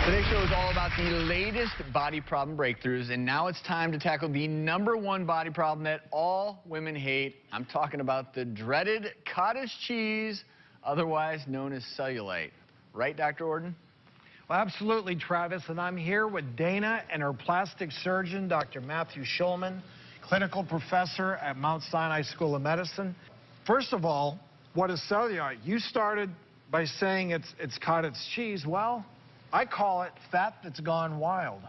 Today's show is all about the latest body problem breakthroughs, and now it's time to tackle the #1 body problem that all women hate. I'm talking about the dreaded cottage cheese, otherwise known as cellulite. Right, Dr. Orden? Well, absolutely, Travis, and I'm here with Dana and her plastic surgeon, Dr. Matthew Schulman, clinical professor at Mount Sinai School of Medicine. First of all, what is cellulite? You started by saying it's cottage cheese. Well, I call it fat that's gone wild.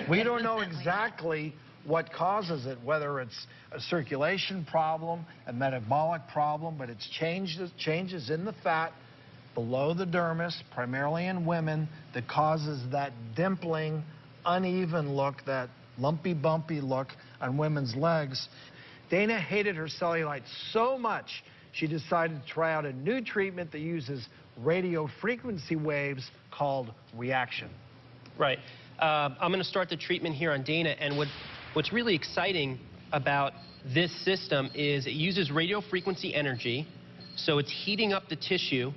We don't know exactly what causes it, whether it's a circulation problem, a metabolic problem, but it's changes in the fat below the dermis, primarily in women, that causes that dimpling, uneven look, that lumpy, bumpy look on women's legs. Dana hated her cellulite so much, she decided to try out a new treatment that uses radio frequency waves called reaction. Right. I'm going to start the treatment here on Dana, and what's really exciting about this system is it uses radio frequency energy, so it's heating up the tissue,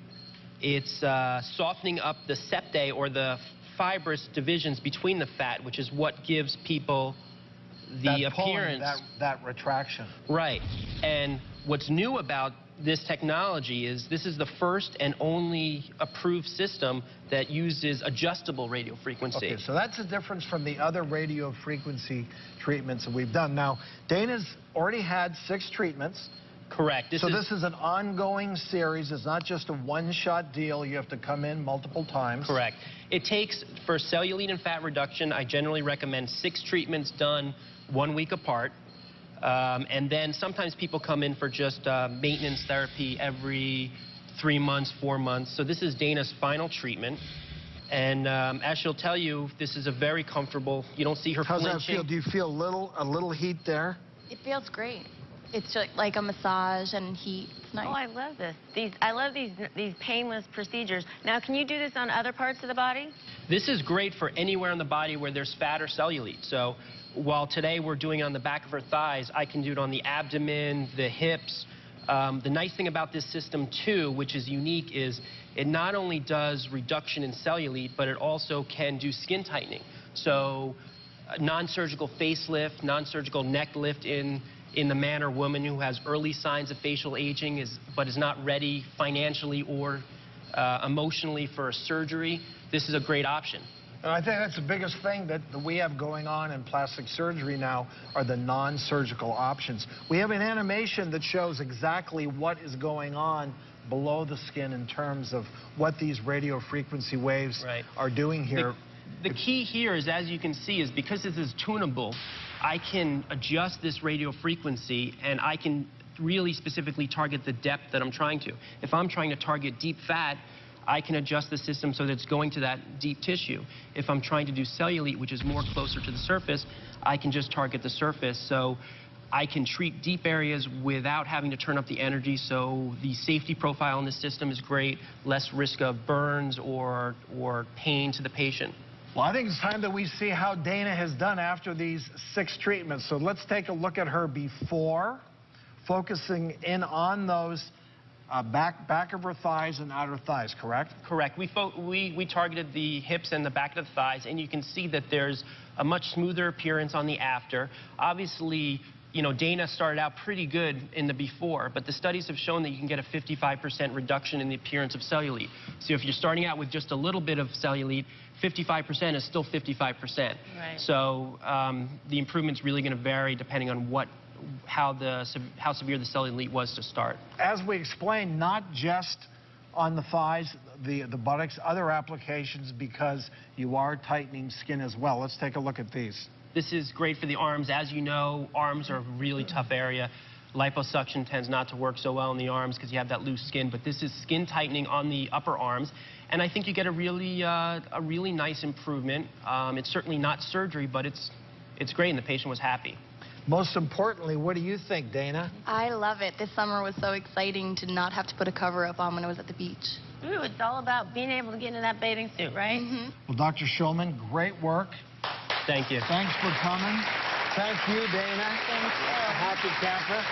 it's softening up the septae, or the fibrous divisions between the fat, which is what gives people the appearance. That retraction. Right. And what's new about this technology is this is the first and only approved system that uses adjustable radio frequency. Okay, so that's a difference from the other radio frequency treatments that we've done. Now, Dana's already had 6 treatments. Correct. This is an ongoing series. It's not just a one-shot deal. You have to come in multiple times. Correct. It takes, for cellulite and fat reduction, I generally recommend 6 treatments done 1 week apart. And then sometimes people come in for just maintenance therapy every 3 months, 4 months. So this is Dana's final treatment. And as she'll tell you, this is a very comfortable, you don't see her flinching. How's that feel? Do you feel a little heat there? It feels great. It's just like a massage and heat. It's nice. Oh, I love this. I love these painless procedures. Now, can you do this on other parts of the body? This is great for anywhere on the body where there's fat or cellulite. So while today we're doing it on the back of her thighs, I can do it on the abdomen, the hips. The nice thing about this system, too, which is unique, is it not only does reduction in cellulite, but it also can do skin tightening. So non-surgical facelift, non-surgical neck lift in the man or woman who has early signs of facial aging but is not ready financially or emotionally for a surgery. This is a great option. And I think that's the biggest thing that we have going on in plastic surgery now are the non-surgical options. We have an animation that shows exactly what is going on below the skin in terms of what these radio frequency waves are doing here. The key here is, as you can see, is because this is tunable, I can adjust this radio frequency and I can really specifically target the depth that I'm trying to. If I'm trying to target deep fat, I can adjust the system so that it's going to that deep tissue. If I'm trying to do cellulite, which is more closer to the surface, I can just target the surface. So I can treat deep areas without having to turn up the energy. So the safety profile in this system is great, less risk of burns or pain to the patient. Well, I think it's time that we see how Dana has done after these 6 treatments. So let's take a look at her before, focusing in on those back of her thighs and outer thighs, correct? Correct. We targeted the hips and the back of the thighs, and you can see that there's a much smoother appearance on the after. Obviously, you know, Dana started out pretty good in the before, but the studies have shown that you can get a 55% reduction in the appearance of cellulite. So if you're starting out with just a little bit of cellulite, 55% is still 55%. Right. So the improvement's really going to vary depending on how severe the cellulite was to start. As we explained, not just on the thighs, the buttocks, other applications, because you are tightening skin as well. Let's take a look at these. This is great for the arms. As you know, arms are a really tough area. Liposuction tends not to work so well in the arms because you have that loose skin, but this is skin tightening on the upper arms, and I think you get a really nice improvement. It's certainly not surgery, but it's great, and the patient was happy. Most importantly, what do you think, Dana? I love it. This summer was so exciting to not have to put a cover-up on when I was at the beach. Ooh, it's all about being able to get into that bathing suit, right? Mm-hmm. Well, Dr. Schulman, great work. Thank you. Thanks for coming. Thank you, Dana. Thank you. Happy camper.